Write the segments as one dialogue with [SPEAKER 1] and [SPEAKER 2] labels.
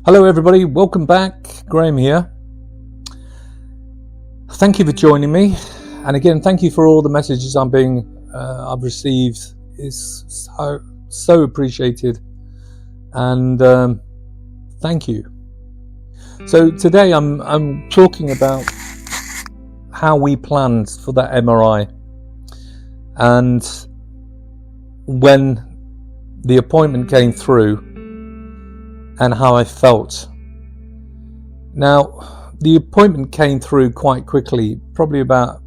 [SPEAKER 1] Hello everybody, welcome back. Graham here. Thank you for joining me, and again thank you for all the messages I've received. It's so appreciated, and thank you. So today I'm talking about how we planned for that MRI and when the appointment came through and how I felt. Now, the appointment came through quite quickly, probably about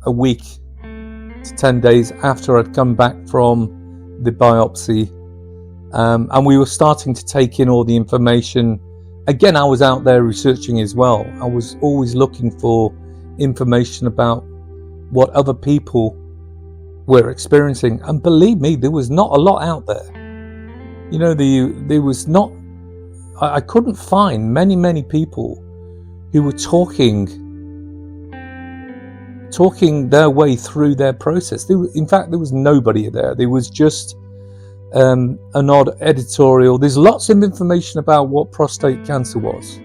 [SPEAKER 1] a week to 10 days after I'd come back from the biopsy, and we were starting to take in all the information. Again, I was out there researching as well. I was always looking for information about what other people were experiencing, and believe me, there was not a lot out there. You know, there was not. I couldn't find many people who were talking their way through their process. In fact, there was nobody there. There was just an odd editorial. There's lots of information about what prostate cancer was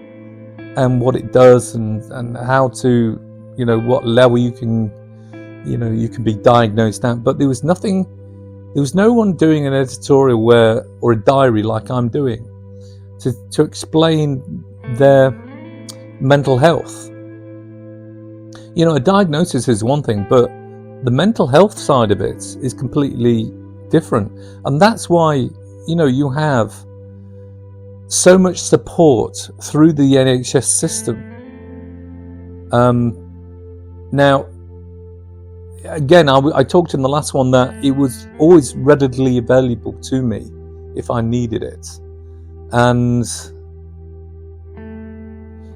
[SPEAKER 1] and what it does and how to, you know, what level you can be diagnosed at. But there was no one doing an editorial or a diary like I'm doing to explain their mental health. You know, a diagnosis is one thing, but the mental health side of it is completely different. And that's why, you know, you have so much support through the NHS system. Now, again, I talked in the last one that it was always readily available to me if I needed it. And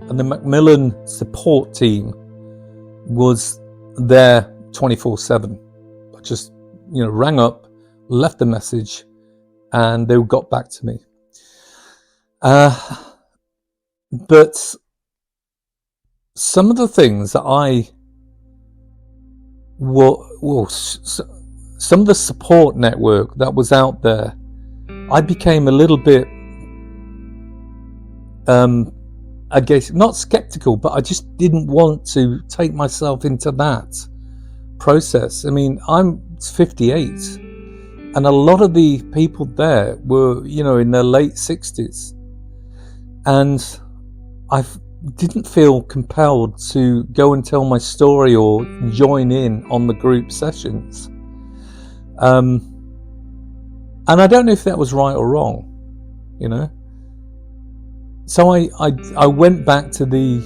[SPEAKER 1] the Macmillan support team was there 24/7. I just, you know, rang up, left a message, and they got back to me. But some of the things that some of the support network that was out there, I became a little bit I guess not skeptical, but I just didn't want to take myself into that process. I mean, I'm 58, and a lot of the people there were, you know, in their late 60s, and I didn't feel compelled to go and tell my story or join in on the group sessions. And I don't know if that was right or wrong, you know. So I went back to the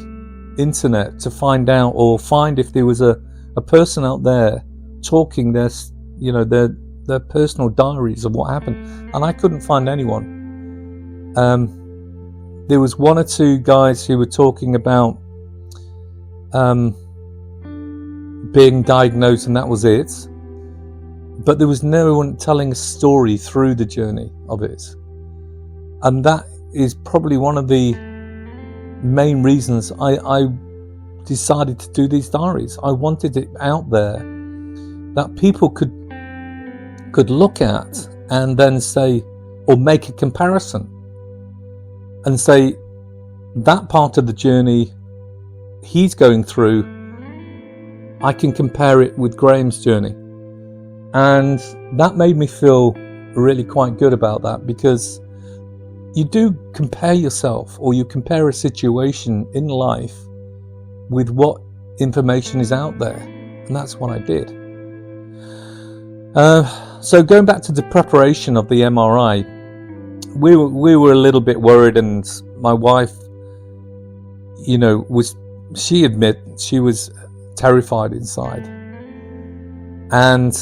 [SPEAKER 1] internet to find out, or find if there was a person out there talking their personal diaries of what happened, and I couldn't find anyone. There was one or two guys who were talking about being diagnosed, and that was it. But there was no one telling a story through the journey of it, and that is probably one of the main reasons I decided to do these diaries. I wanted it out there that people could look at and then say, or make a comparison and say, that part of the journey he's going through, I can compare it with Graham's journey. And that made me feel really quite good about that, because you do compare yourself, or you compare a situation in life with what information is out there, and that's what I did. So going back to the preparation of the MRI, we were a little bit worried, and my wife, you know, she was terrified inside, and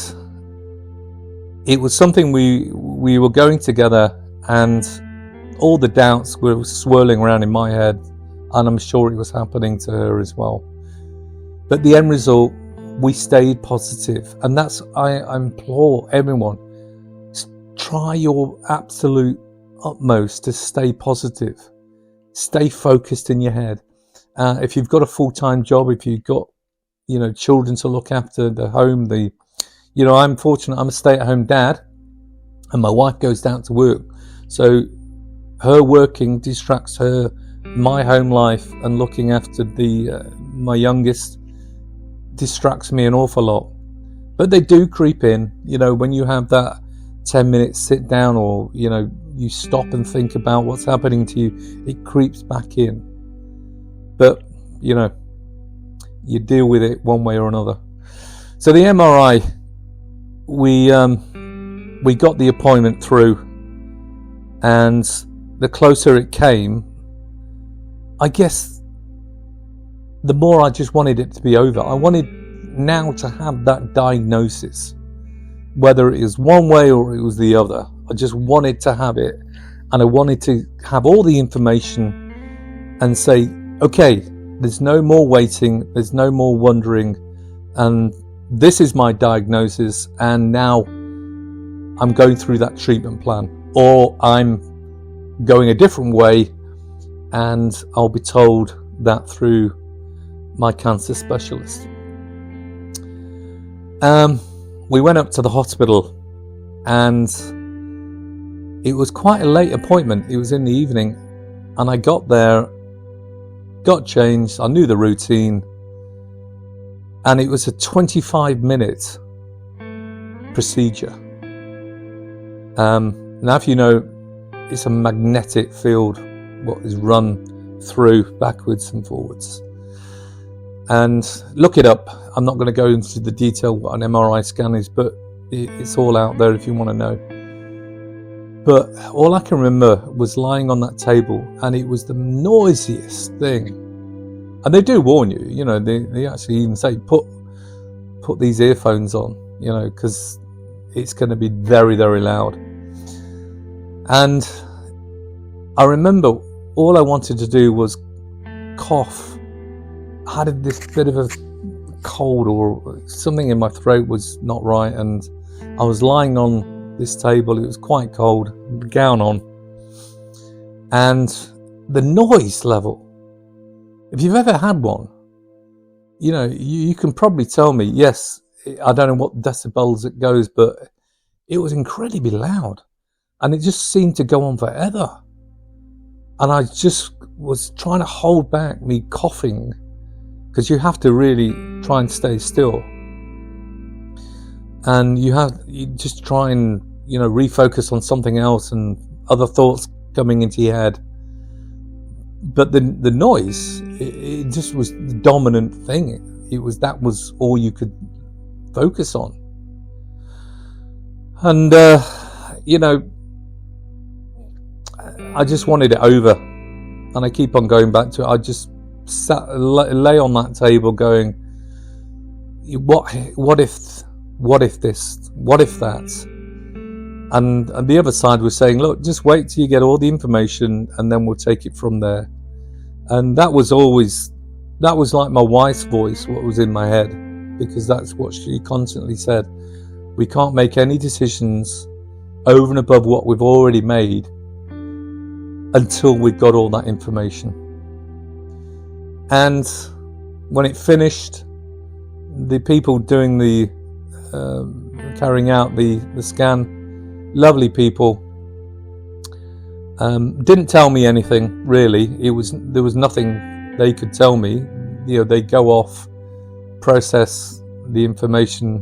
[SPEAKER 1] it was something we were going together, and all the doubts were swirling around in my head, and I'm sure it was happening to her as well. But the end result, we stayed positive, and that's, I implore everyone, try your absolute utmost to stay positive, stay focused in your head. If you've got a full-time job, if you've got, you know, children to look after, the home, you know, I'm fortunate, I'm a stay-at-home dad, and my wife goes down to work, so her working distracts her. My home life and looking after my youngest distracts me an awful lot. But they do creep in, when you have that 10 minutes sit down, or you stop and think about what's happening to you, it creeps back in. But you deal with it one way or another. So the MRI, we got the appointment through, and the closer it came, I guess the more I just wanted it to be over. I wanted now to have that diagnosis, whether it is one way or it was the other. I just wanted to have it, and I wanted to have all the information and say, okay, there's no more waiting, there's no more wondering, and this is my diagnosis, and now I'm going through that treatment plan, or I'm going a different way, and I'll be told that through my cancer specialist. We went up to the hospital, and it was quite a late appointment. It was in the evening, and I got there, got changed, I knew the routine, and it was a 25-minute procedure. Now, if you know, it's a magnetic field what is run through backwards and forwards. And look it up. I'm not going to go into the detail what an MRI scan is, but it's all out there if you want to know. But all I can remember was lying on that table, and it was the noisiest thing. And they do warn you, they actually even say, put these earphones on, because it's going to be very, very loud. And I remember all I wanted to do was cough. I had this bit of a cold, or something in my throat was not right, and I was lying on this table. It was quite cold, gown on, and the noise level, if you've ever had one, you can probably tell me, yes, I don't know what decibels it goes, but it was incredibly loud, and it just seemed to go on forever. And I just was trying to hold back me coughing, because you have to really try and stay still. And you just try and, refocus on something else, and other thoughts coming into your head. But the noise, it just was the dominant thing. That was all you could focus on. And, I just wanted it over, and I keep on going back to it. I just lay on that table going, what if this, what if that? And the other side was saying, look, just wait till you get all the information, and then we'll take it from there. And that was like my wife's voice, what was in my head, because that's what she constantly said. We can't make any decisions over and above what we've already made until we've got all that information. And when it finished, the people doing the carrying out the scan, lovely people, didn't tell me anything really. There was nothing they could tell me. They go off, process the information,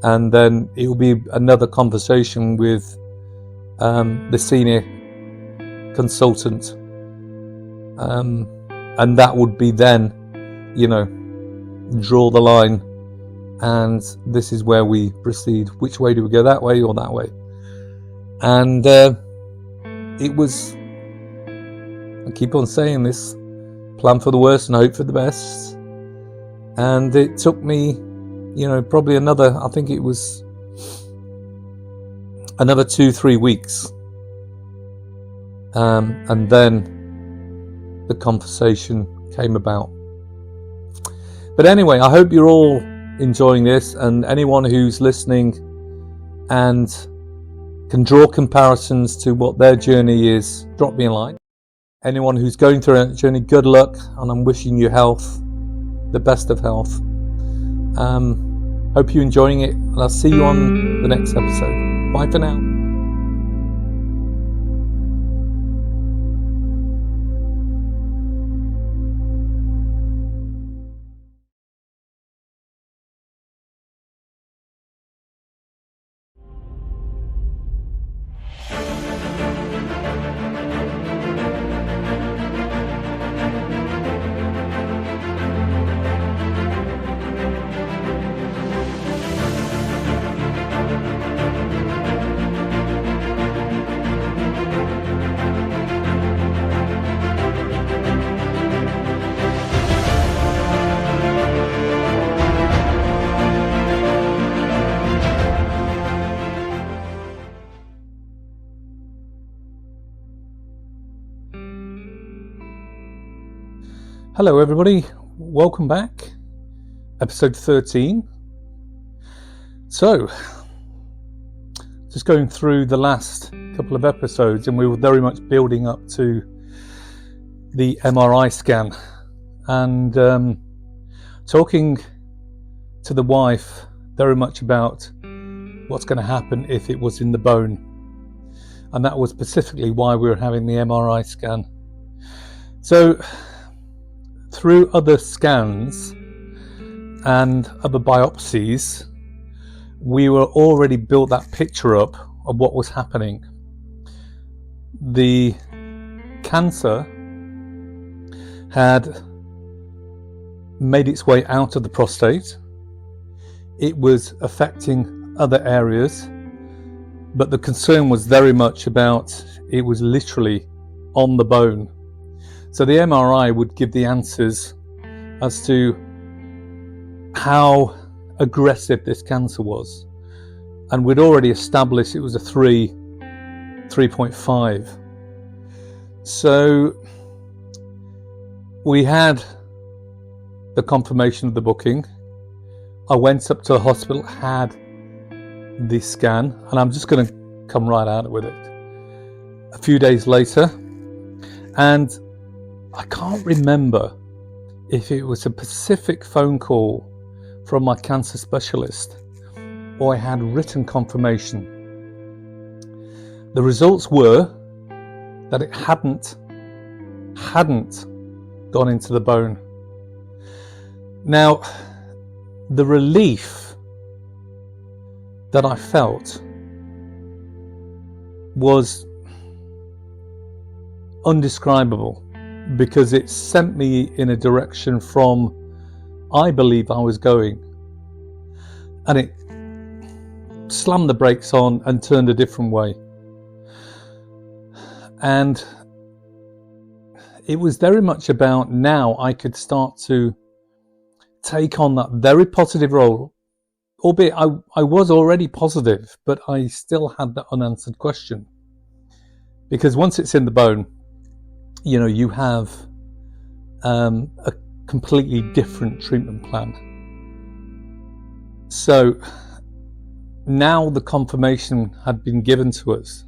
[SPEAKER 1] and then it will be another conversation with the senior consultant, and that would be then, draw the line, and this is where we proceed. Which way do we go, that way or that way? And it was, I keep on saying this, plan for the worst and hope for the best. And it took me, probably another, I think it was another 2-3 weeks. And then the conversation came about. But anyway, I hope you're all enjoying this, and anyone who's listening and can draw comparisons to what their journey is, drop me a line. Anyone who's going through a journey, good luck, and I'm wishing you health, the best of health. Hope you're enjoying it, and I'll see you on the next episode. Bye for now. Hello everybody, welcome back, episode 13. So, just going through the last couple of episodes, and we were very much building up to the MRI scan and talking to the wife very much about what's going to happen if it was in the bone, and that was specifically why we were having the MRI scan. So through other scans and other biopsies, we were already built that picture up of what was happening. The cancer had made its way out of the prostate. It was affecting other areas, but the concern was very much about it was literally on the bone. So the MRI would give the answers as to how aggressive this cancer was. And we'd already established it was a 3.5. So we had the confirmation of the booking. I went up to the hospital, had the scan, and I'm just going to come right out with it. A few days later, and I can't remember if it was a specific phone call from my cancer specialist or I had written confirmation. The results were that it hadn't gone into the bone. Now, the relief that I felt was undescribable, because it sent me in a direction from I believe I was going, and it slammed the brakes on and turned a different way. And it was very much about now I could start to take on that very positive role, albeit I was already positive, but I still had that unanswered question. Because once it's in the bone, you know, you have a completely different treatment plan. So now the confirmation had been given to us,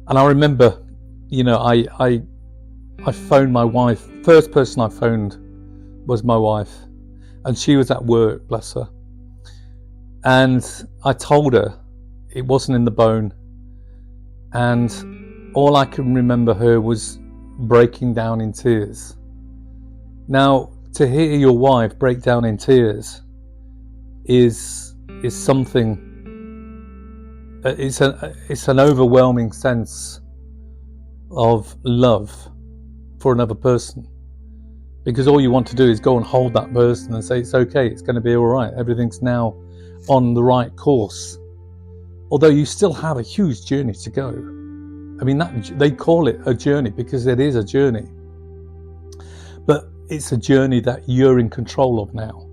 [SPEAKER 1] and I remember, you know, I phoned my wife. First person I phoned was my wife, and she was at work, bless her. And I told her it wasn't in the bone, and all I can remember her was breaking down in tears. Now, to hear your wife break down in tears is something. It's an overwhelming sense of love for another person, because all you want to do is go and hold that person and say it's okay, it's going to be all right, everything's now on the right course. Although you still have a huge journey to go. I mean, that they call it a journey because it is a journey, but it's a journey that you're in control of now.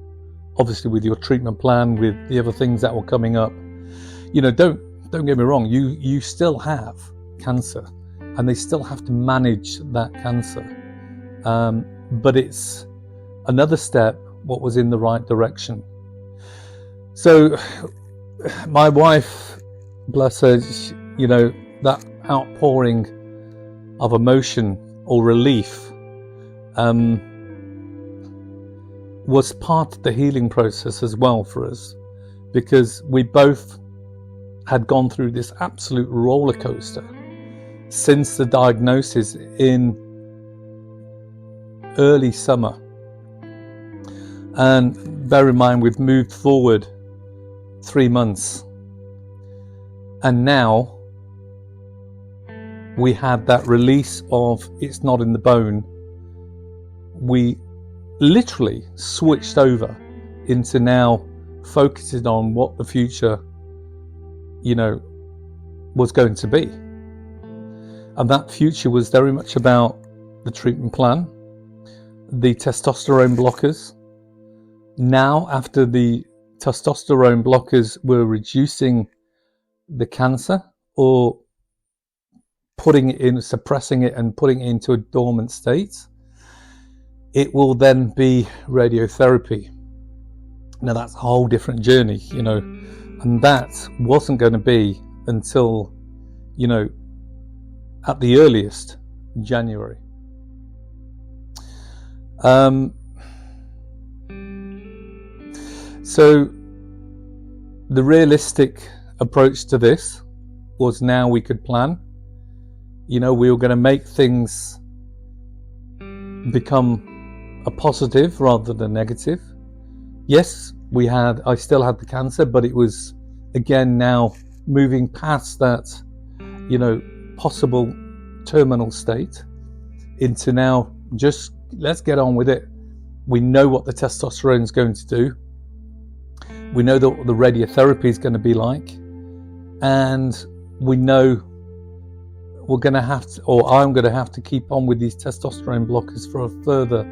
[SPEAKER 1] Obviously, with your treatment plan, with the other things that were coming up. You know, don't get me wrong. You still have cancer, and they still have to manage that cancer. But it's another step. What was in the right direction. So, my wife, bless her, you know, that outpouring of emotion or relief was part of the healing process as well for us, because we both had gone through this absolute roller coaster since the diagnosis in early summer. And bear in mind, we've moved forward 3 months, and now we had that release of it's not in the bone. We literally switched over into now focusing on what the future, you know, was going to be. And that future was very much about the treatment plan, the testosterone blockers. Now, after the testosterone blockers were reducing the cancer or putting it in, suppressing it and putting it into a dormant state, it will then be radiotherapy. Now that's a whole different journey, and that wasn't going to be until, at the earliest, January. So the realistic approach to this was, now we could plan. We were going to make things become a positive rather than negative. Yes, I still had the cancer, but it was, again, now moving past that, possible terminal state into now just let's get on with it. We know what the testosterone is going to do. We know that the radiotherapy is going to be like, and we know we're going to have to, or I'm going to have to keep on with these testosterone blockers for a further,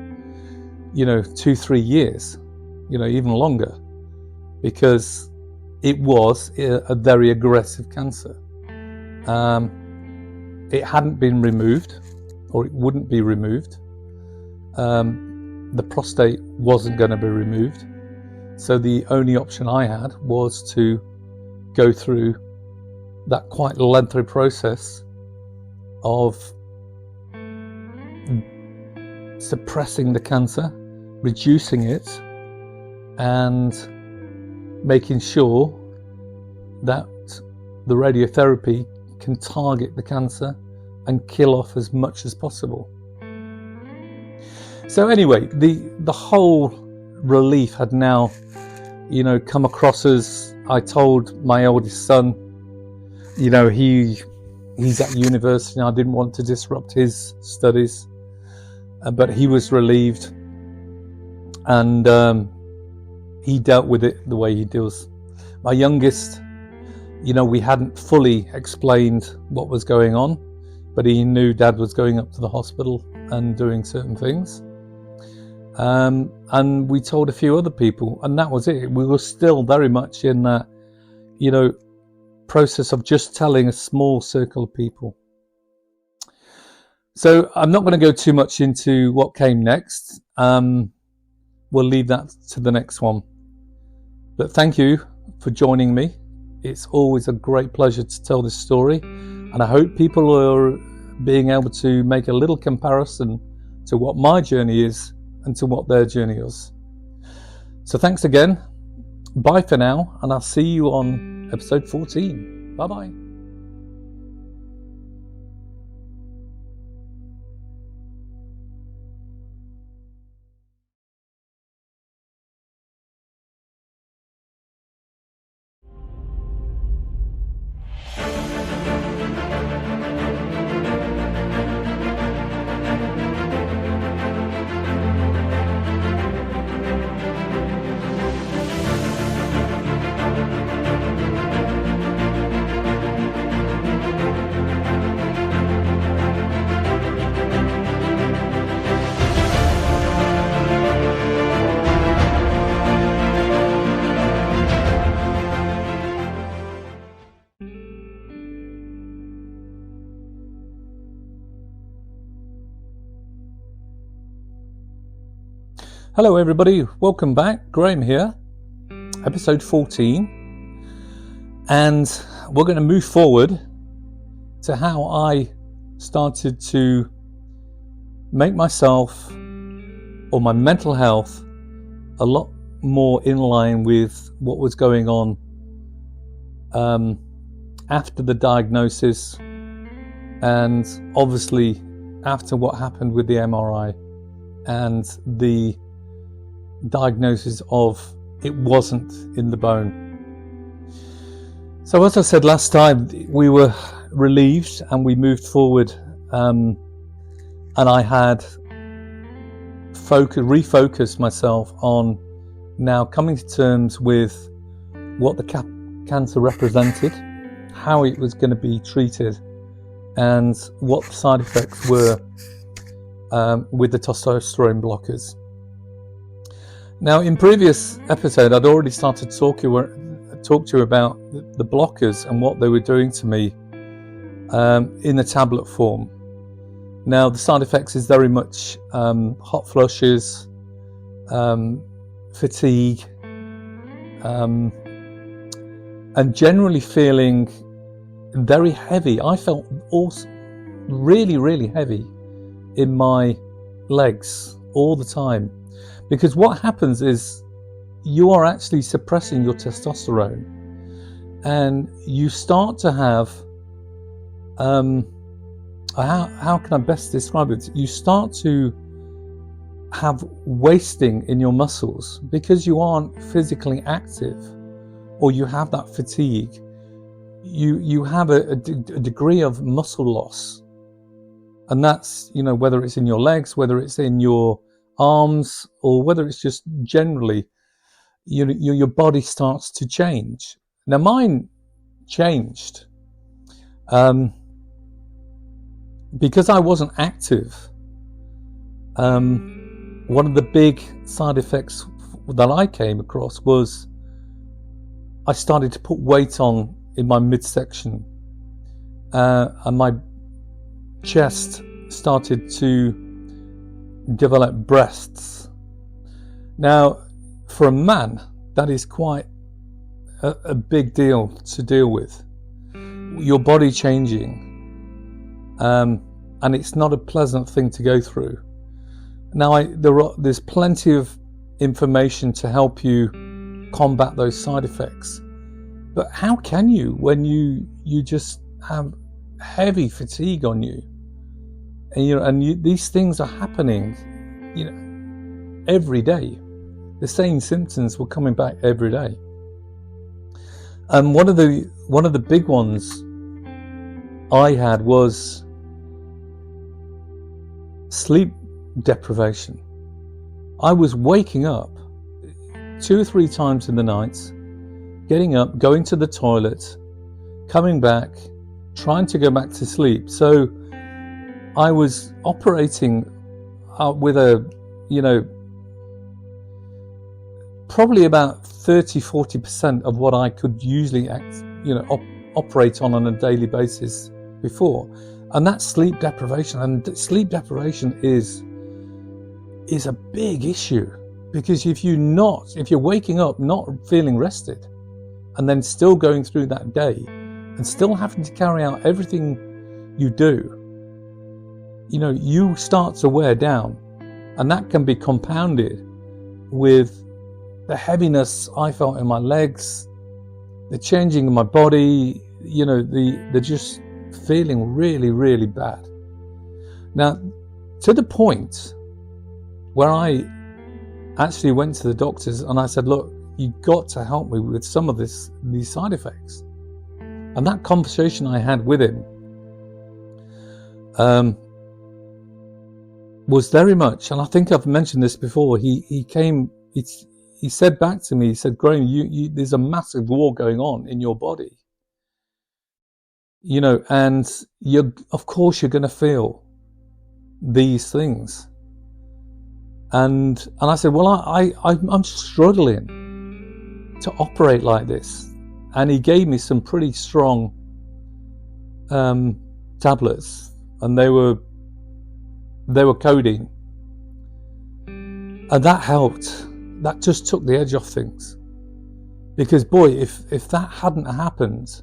[SPEAKER 1] 2-3 years, even longer, because it was a very aggressive cancer. It hadn't been removed, or it wouldn't be removed. The prostate wasn't going to be removed. So the only option I had was to go through that quite lengthy process of suppressing the cancer, reducing it, and making sure that the radiotherapy can target the cancer and kill off as much as possible. So anyway, the whole relief had now, come across as, I told my oldest son, he's at university and I didn't want to disrupt his studies, but he was relieved, and he dealt with it the way he does. My youngest, we hadn't fully explained what was going on, but he knew Dad was going up to the hospital and doing certain things. And we told a few other people, and that was it. We were still very much in that, process of just telling a small circle of people. So I'm not going to go too much into what came next. We'll leave that to the next one. But thank you for joining me. It's always a great pleasure to tell this story, and I hope people are being able to make a little comparison to what my journey is and to what their journey is. So thanks again. Bye for now, and I'll see you on episode 14. Bye-bye. Hello everybody, welcome back. Graham here, episode 14, and we're going to move forward to how I started to make myself, or my mental health, a lot more in line with what was going on after the diagnosis, and obviously after what happened with the MRI and the diagnosis of it wasn't in the bone. So as I said last time, we were relieved and we moved forward, and I had refocused myself on now coming to terms with what the cancer represented, how it was going to be treated, and what the side effects were with the testosterone blockers. Now, in previous episode, I'd already started to talk to you about the blockers and what they were doing to me in a tablet form. Now, the side effects is very much hot flushes, fatigue, and generally feeling very heavy. I felt also really, really heavy in my legs all the time, because what happens is you are actually suppressing your testosterone, and you start to have how can I best describe it? You start to have wasting in your muscles because you aren't physically active, or you have that fatigue. You have a degree of muscle loss, and that's, you know, whether it's in your legs, whether it's in your arms, or whether it's just generally, your body starts to change. Now, mine changed because I wasn't active. One of the big side effects that I came across was I started to put weight on in my midsection, and my chest started to develop breasts. Now, for a man, that is quite a big deal to deal with. Your body changing, and it's not a pleasant thing to go through. Now, there's plenty of information to help you combat those side effects, but how can you when you just have heavy fatigue on you, and these things are happening, every day. The same symptoms were coming back every day. And one of the big ones I had was sleep deprivation. I was waking up 2 or 3 times in the night, getting up, going to the toilet, coming back, trying to go back to sleep. So I was operating with probably about 30-40% of what I could usually operate on a daily basis before. And that's sleep deprivation. And sleep deprivation is a big issue, because if you're waking up not feeling rested, and then still going through that day and still having to carry out everything you do, you start to wear down, and that can be compounded with the heaviness I felt in my legs, the changing in my body, the just feeling really, really bad. Now, to the point where I actually went to the doctors and I said, look, you've got to help me with some of these side effects. And that conversation I had with him was very much, and I think I've mentioned this before, he said back to me, he said, Graham, there's a massive war going on in your body, and of course you're going to feel these things. And I said, well, I'm struggling to operate like this. And he gave me some pretty strong tablets, and they were codeine, and that helped. That just took the edge off things, because boy, if that hadn't happened,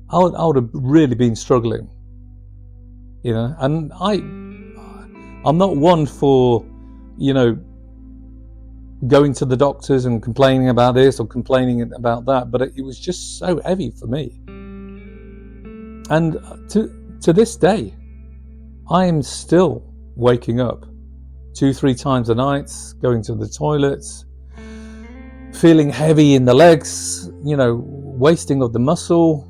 [SPEAKER 1] I would have really been struggling, and I'm not one for going to the doctors and complaining about this or complaining about that, but it was just so heavy for me. And to this day, I am still waking up 2-3 times a night, going to the toilets, feeling heavy in the legs, wasting of the muscle,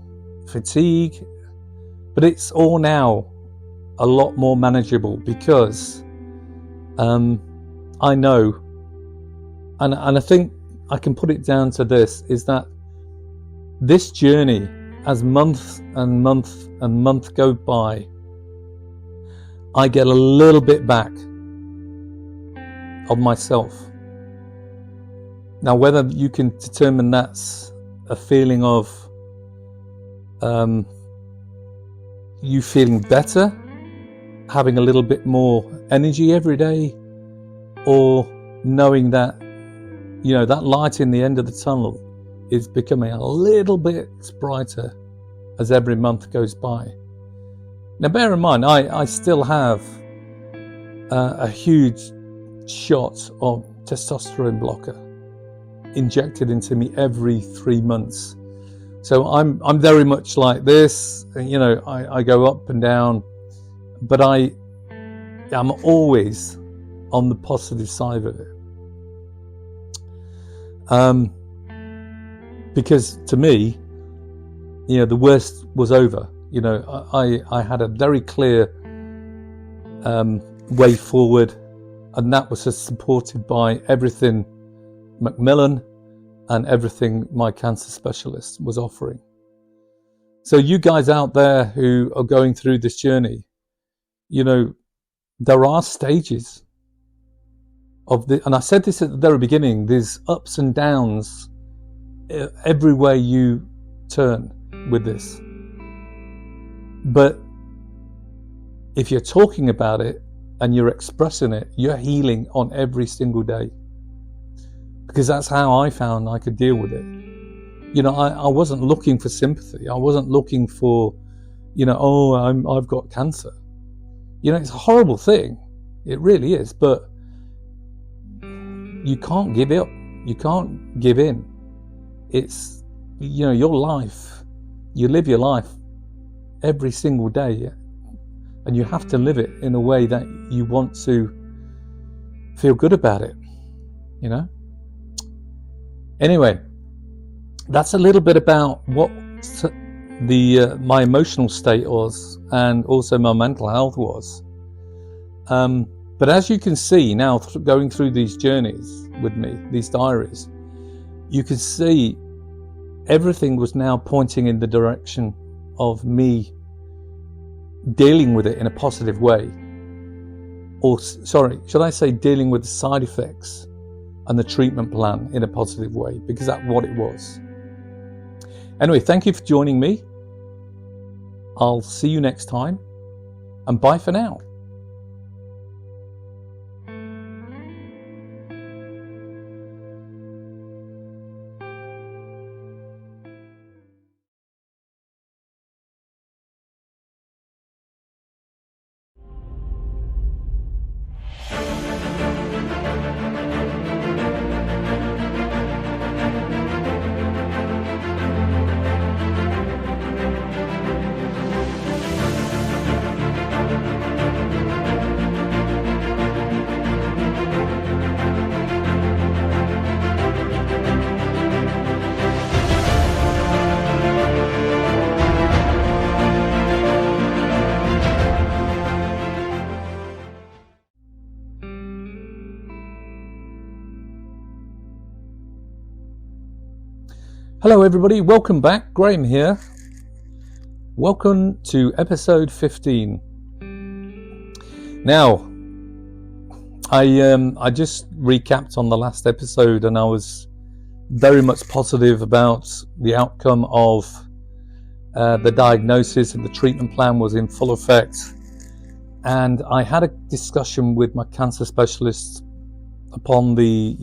[SPEAKER 1] fatigue. But it's all now a lot more manageable, because I know, and I think I can put it down to this, is that this journey, as month and month and month go by, I get a little bit back of myself. Now, whether you can determine that's a feeling of you feeling better, having a little bit more energy every day, or knowing that, that light in the end of the tunnel is becoming a little bit brighter as every month goes by. Now, bear in mind, I still have a huge shot of testosterone blocker injected into me every 3 months. So I'm very much like this. I go up and down, but I'm always on the positive side of it. Because to me, the worst was over. I had a very clear way forward, and that was just supported by everything Macmillan and everything my cancer specialist was offering. So you guys out there who are going through this journey, there are stages of the, and I said this at the very beginning, there's ups and downs everywhere you turn with this. But if you're talking about it and you're expressing it, you're healing on every single day. Because that's how I found I could deal with it. I wasn't looking for sympathy. I wasn't looking for, I've got cancer. It's a horrible thing. It really is. But you can't give up. You can't give in. It's, your life. You live your life every single day. And you have to live it in a way that you want to feel good about it. Anyway, that's a little bit about what my emotional state was, and also my mental health was. But as you can see now, going through these journeys with me, these diaries, you can see everything was now pointing in the direction of me dealing with it in a positive way. Or, sorry, should I say dealing with the side effects and the treatment plan in a positive way, because that's what it was. Anyway, thank you for joining me. I'll see you next time, and bye for now. Hello everybody, welcome back. Graham here. Welcome to episode 15. Now, I just recapped on the last episode, and I was very much positive about the outcome of the diagnosis, and the treatment plan was in full effect. And I had a discussion with my cancer specialist upon the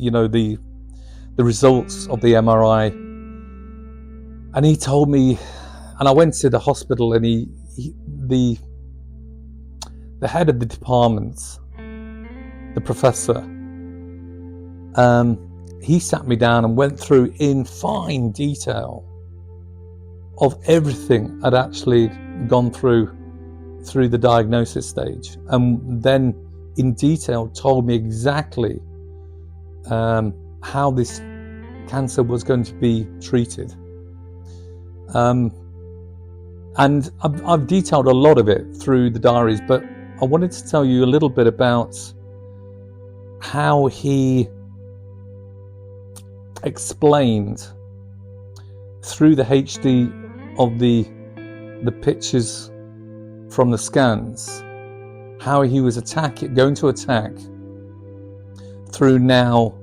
[SPEAKER 1] results of the MRI. And he told me, and I went to the hospital, and the head of the department, the professor, he sat me down and went through in fine detail of everything I'd actually gone through the diagnosis stage, and then in detail told me exactly how this cancer was going to be treated. And I've detailed a lot of it through the diaries, but I wanted to tell you a little bit about how he explained through the HD of the pictures from the scans, how he was going to attack through now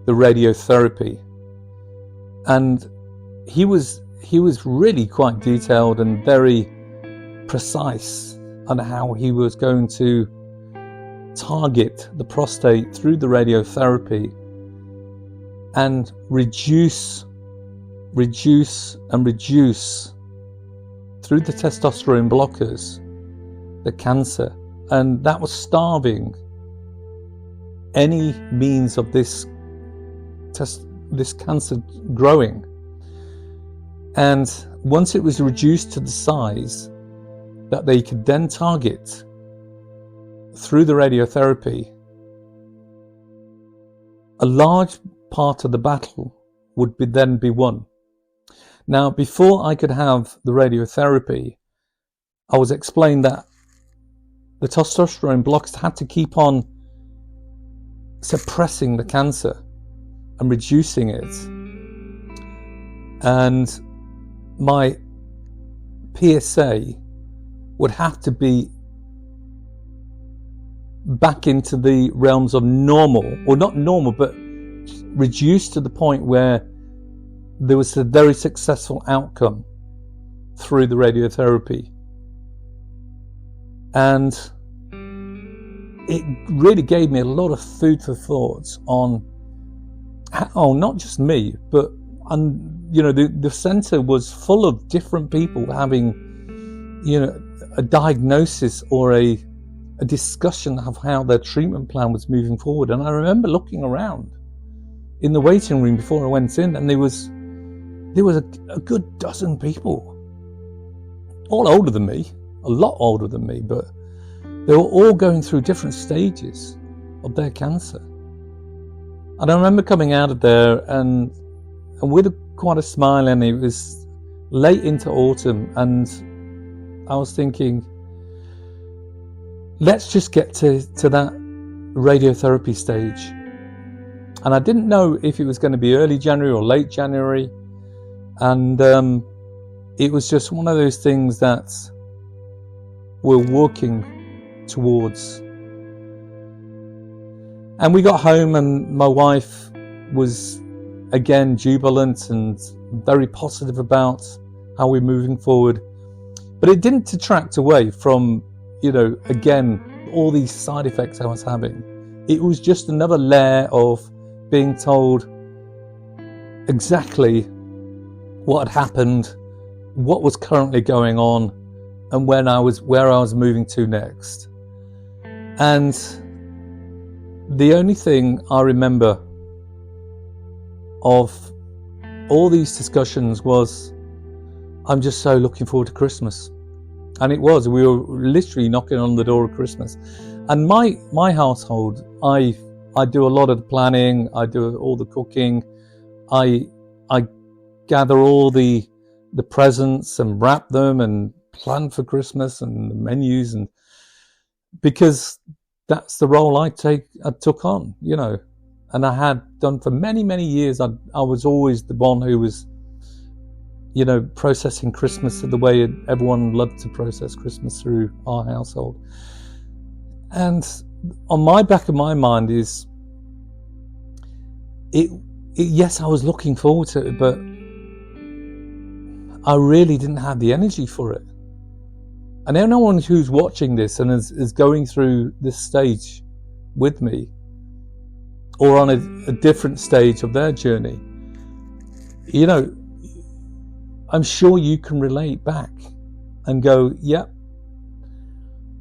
[SPEAKER 1] the radiotherapy. And he was really quite detailed and very precise and how he was going to target the prostate through the radiotherapy and reduce through the testosterone blockers the cancer, and that was starving any means of this cancer growing. And once it was reduced to the size that they could then target through the radiotherapy, a large part of the battle would then be won. Now, before I could have the radiotherapy, I was explained that the testosterone blocks had to keep on suppressing the cancer and reducing it. And my PSA would have to be back into the realms of normal, or not normal, but reduced to the point where there was a very successful outcome through the radiotherapy. And it really gave me a lot of food for thought on how, not just me, but the centre was full of different people having, a diagnosis or a discussion of how their treatment plan was moving forward. And I remember looking around in the waiting room before I went in, and there was a good dozen people, all older than me, a lot older than me, but they were all going through different stages of their cancer. And I remember coming out of there and with quite a smile, and it was late into autumn, and I was thinking, let's just get to that radiotherapy stage. And I didn't know if it was going to be early January or late January, and it was just one of those things that we're walking towards. And we got home, and my wife was again jubilant and very positive about how we're moving forward. But it didn't detract away from, again, all these side effects I was having. It was just another layer of being told exactly what had happened, what was currently going on, and where I was moving to next. And the only thing I remember of all these discussions was, I'm just so looking forward to Christmas. And it was, we were literally knocking on the door of Christmas. And my household, I do a lot of the planning, I do all the cooking, I gather all the presents and wrap them and plan for Christmas and the menus, and because that's the role I took on, and I had done for many, many years. I was always the one who was, processing Christmas the way everyone loved to process Christmas through our household. And on my back of my mind is, yes, I was looking forward to it, but I really didn't have the energy for it. And anyone who's watching this and is going through this stage with me, or on a different stage of their journey, I'm sure you can relate back and go, yep,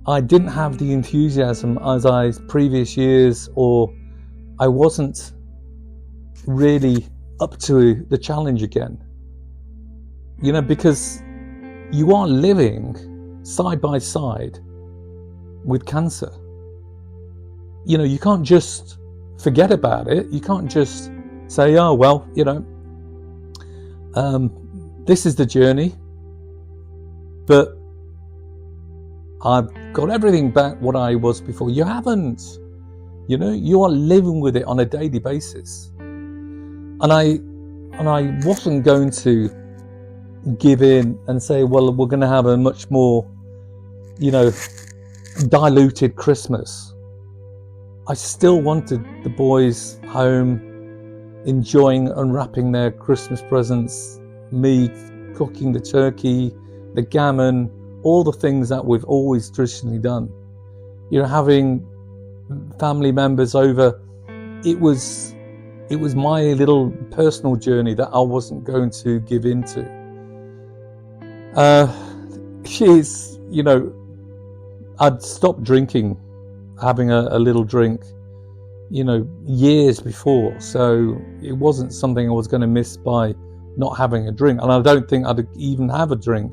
[SPEAKER 1] I didn't have the enthusiasm as previous years, or I wasn't really up to the challenge again. Because you are living side by side with cancer. You can't just forget about it. You can't just say, oh, well, this is the journey, but I've got everything back what I was before. You haven't. You are living with it on a daily basis. And I wasn't going to give in and say, well, we're going to have a much more, diluted Christmas. I still wanted the boys home, enjoying unwrapping their Christmas presents, me cooking the turkey, the gammon, all the things that we've always traditionally done. Having family members over, it was my little personal journey that I wasn't going to give into. She's, I'd stopped drinking, having a little drink, years before, so it wasn't something I was going to miss by not having a drink. And I don't think I'd even have a drink,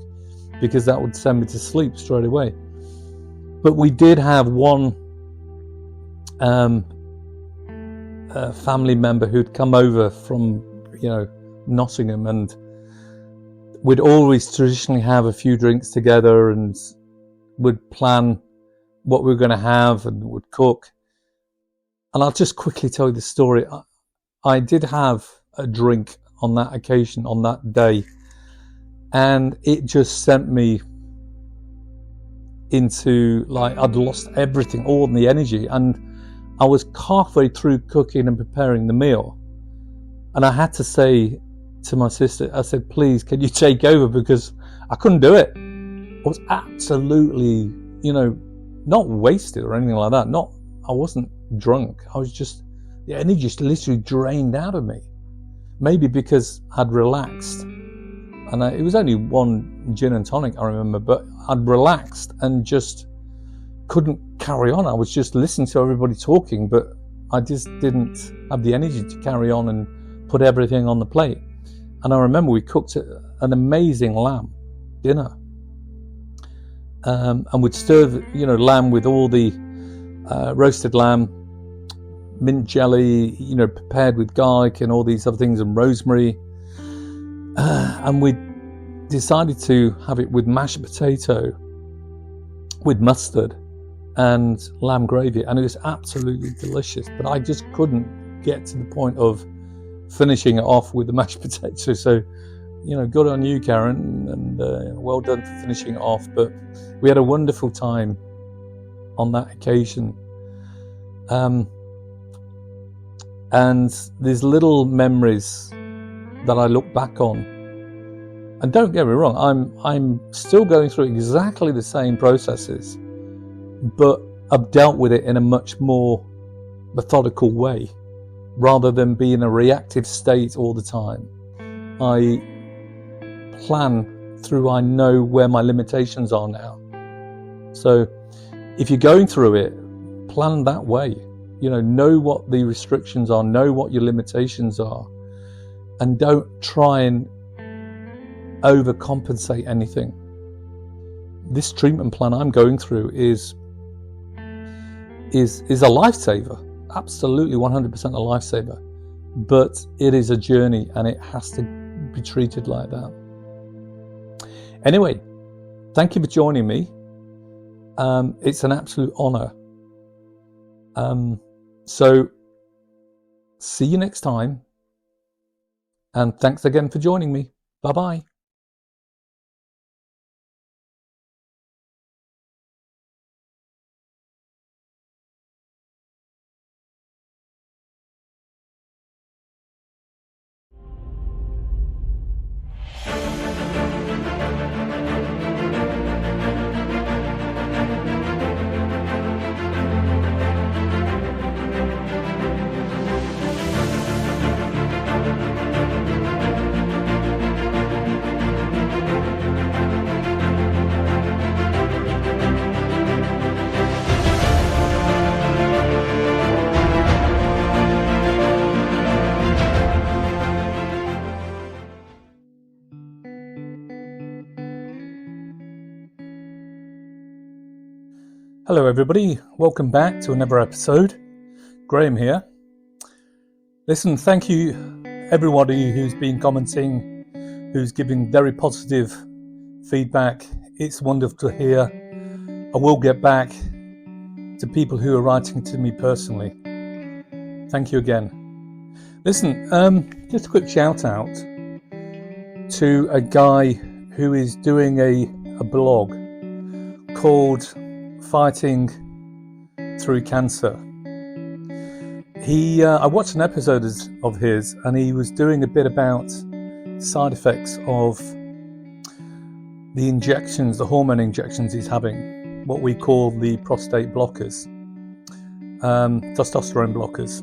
[SPEAKER 1] because that would send me to sleep straight away. But we did have one family member who'd come over from Nottingham, and we'd always traditionally have a few drinks together and would plan what we were going to have and would cook. And I'll just quickly tell you the story. I did have a drink on that occasion, on that day, and it just sent me into, like, I'd lost everything, all the energy, and I was halfway through cooking and preparing the meal, and I had to say to my sister, I said, please, can you take over, because I couldn't do it. I was absolutely, not wasted or anything like that. I wasn't drunk. I was just, the energy just literally drained out of me. Maybe because I'd relaxed, and it was only one gin and tonic, I remember, but I'd relaxed and just couldn't carry on. I was just listening to everybody talking, but I just didn't have the energy to carry on and put everything on the plate. And I remember we cooked an amazing lamb dinner, and we'd serve lamb with all the roasted lamb, mint jelly, prepared with garlic and all these other things, and rosemary, and we decided to have it with mashed potato with mustard and lamb gravy, and it was absolutely delicious. But I just couldn't get to the point of finishing it off with the mashed potato. So, good on you, Karen, and well done for finishing it off. But we had a wonderful time on that occasion. And there's little memories that I look back on. And don't get me wrong, I'm still going through exactly the same processes, but I've dealt with it in a much more methodical way, rather than be in a reactive state all the time. I plan through, I know where my limitations are now. So if you're going through it, plan that way. Know what the restrictions are, know what your limitations are, and don't try and overcompensate anything. This treatment plan I'm going through is a lifesaver, absolutely 100% a lifesaver, but it is a journey, and it has to be treated like that. Anyway, thank you for joining me. It's an absolute honor. So see you next time, and thanks again for joining me. Bye-bye. Hello everybody, welcome back to another episode. Graham here. Listen, thank you everybody who's been commenting, who's giving very positive feedback. It's wonderful to hear. I will get back to people who are writing to me personally. Thank you again. Listen, just a quick shout out to a guy who is doing a blog called Fighting Through Cancer. I watched an episode of his, and he was doing a bit about side effects of the injections, the hormone injections he's having, what we call the prostate blockers, testosterone blockers.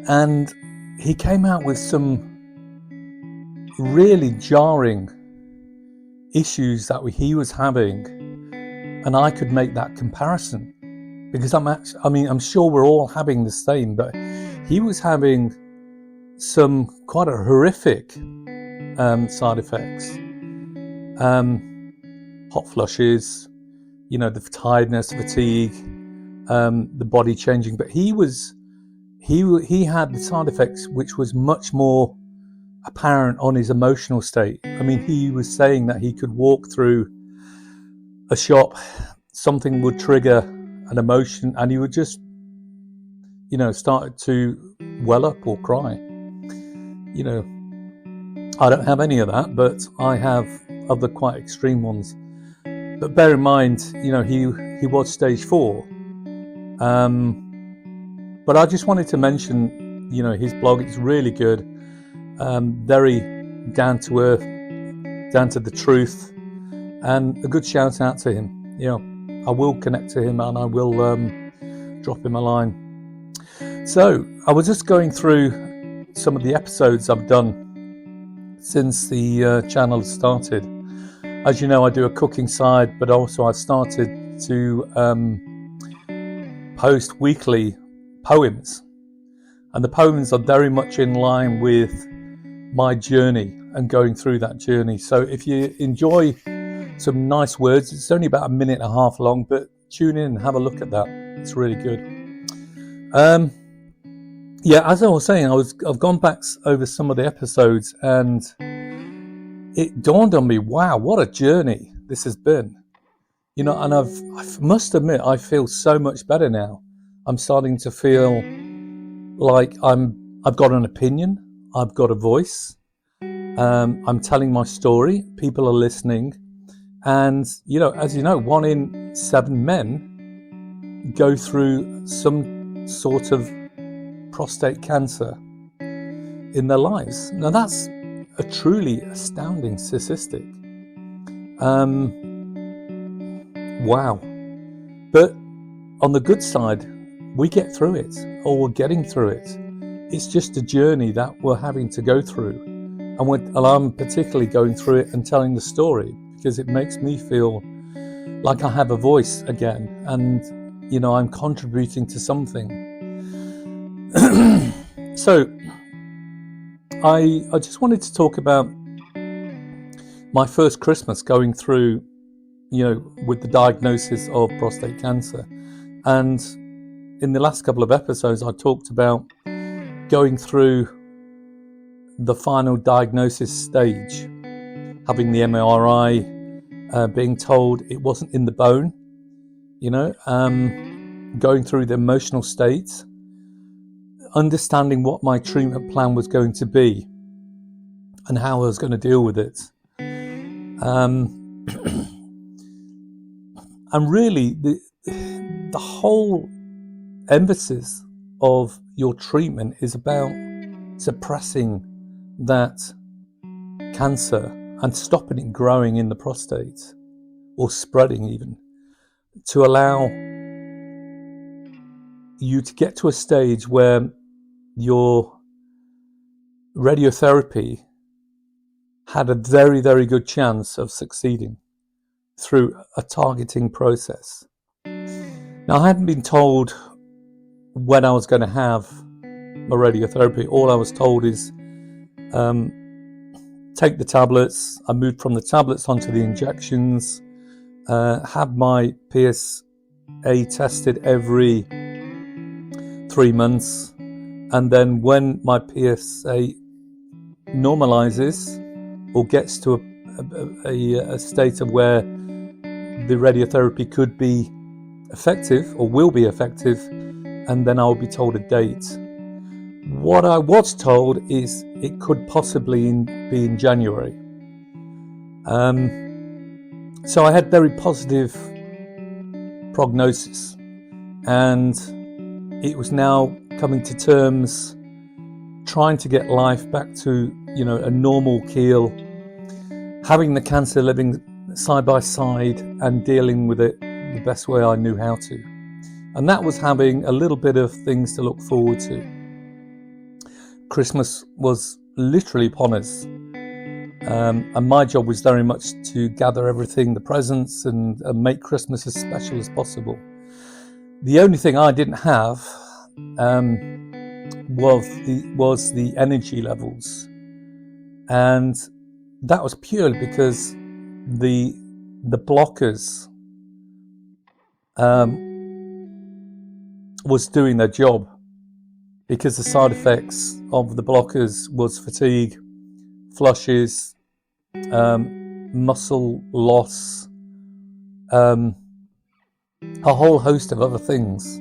[SPEAKER 1] And he came out with some really jarring issues that he was having, and I could make that comparison because I'm sure we're all having the same, but he was having some quite a horrific side effects, hot flushes, the tiredness, fatigue, the body changing. But he had the side effects which was much more apparent on his emotional state. I mean, he was saying that he could walk through a shop, something would trigger an emotion, and he would just, start to well up or cry. I don't have any of that, but I have other quite extreme ones. But bear in mind, he was stage 4. But I just wanted to mention, his blog. It's really good. Very down to earth, down to the truth, and a good shout out to him. I will connect to him and I will drop him a line. So I was just going through some of the episodes I've done since the channel started. As you know, I do a cooking side, but also I've started to post weekly poems, and the poems are very much in line with my journey and going through that journey. So if you enjoy some nice words, it's only about 1.5 minutes long, but tune in and have a look at that. It's really good. As I was saying, I've gone back over some of the episodes, and it dawned on me, wow, what a journey this has been. And I must admit, I feel so much better now. I'm starting to feel like I've got an opinion, I've got a voice, I'm telling my story, people are listening, and as you know, 1 in 7 men go through some sort of prostate cancer in their lives. Now that's a truly astounding statistic. Wow. But on the good side, we get through it, or we're getting through it. It's just a journey that we're having to go through. And I'm particularly going through it and telling the story because it makes me feel like I have a voice again, and I'm contributing to something. So I just wanted to talk about my first Christmas going through, with the diagnosis of prostate cancer. And in the last couple of episodes, I talked about going through the final diagnosis stage, having the MRI, being told it wasn't in the bone, going through the emotional state, understanding what my treatment plan was going to be and how I was going to deal with it. And really, the whole emphasis of your treatment is about suppressing that cancer and stopping it growing in the prostate, or spreading even, to allow you to get to a stage where your radiotherapy had a very, very good chance of succeeding through a targeting process. Now, I hadn't been told when I was going to have my radiotherapy. All I was told is take the tablets. I moved from the tablets onto the injections, have my PSA tested every 3 months, and then when my PSA normalizes or gets to a state of where the radiotherapy could be effective or will be effective, and then I'll be told a date. What I was told is it could possibly be in January. So I had very positive prognosis, and it was now coming to terms, trying to get life back to a normal keel, having the cancer, living side by side and dealing with it the best way I knew how to. And that was having a little bit of things to look forward to. Christmas was literally upon us. And my job was very much to gather everything, the presents, and make Christmas as special as possible. The only thing I didn't have was the energy levels, and that was purely because the blockers was doing their job, because the side effects of the blockers was fatigue, flushes, muscle loss, a whole host of other things.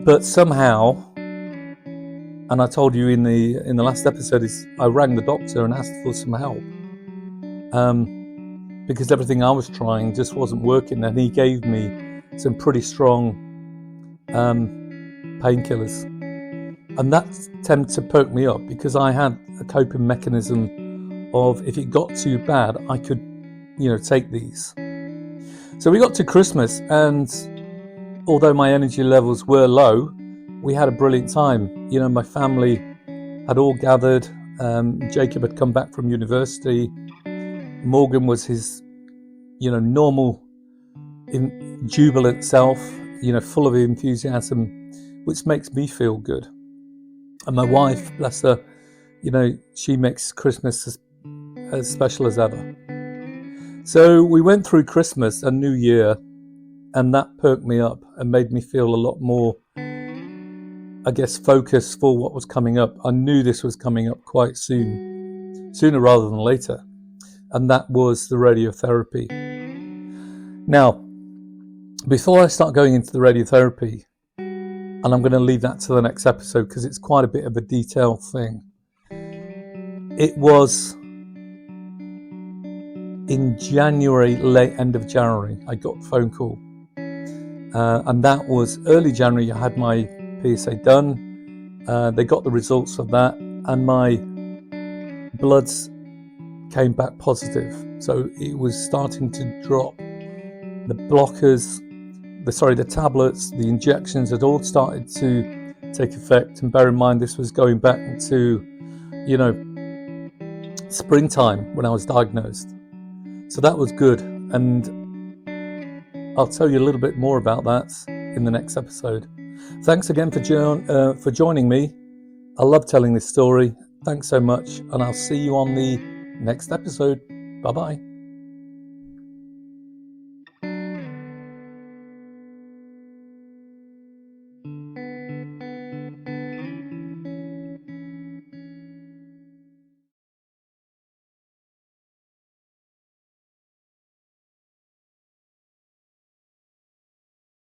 [SPEAKER 1] But somehow, and I told you in the last episode, is I rang the doctor and asked for some help, because everything I was trying just wasn't working, and he gave me some pretty strong painkillers, and that tended to perk me up, because I had a coping mechanism of, if it got too bad, I could, take these. So we got to Christmas, and although my energy levels were low, we had a brilliant time. My family had all gathered. Jacob had come back from university. Morgan was his, normal, jubilant self, full of enthusiasm, which makes me feel good. And my wife, bless her, she makes Christmas as special as ever. So we went through Christmas and New Year, and that perked me up and made me feel a lot more, focused for what was coming up. I knew this was coming up quite soon, sooner rather than later, and that was the radiotherapy. Now, before I start going into the radiotherapy, and I'm going to leave that to the next episode because it's quite a bit of a detailed thing. It was in January, end of January, I got a phone call. And that was early January. I had my PSA done. They got the results of that, and my bloods came back positive. So it was starting to drop. The blockers, the tablets, the injections had all started to take effect. And bear in mind, this was going back to, springtime when I was diagnosed. So that was good. And I'll tell you a little bit more about that in the next episode. Thanks again for joining me. I love telling this story. Thanks so much, and I'll see you on the next episode. Bye-bye.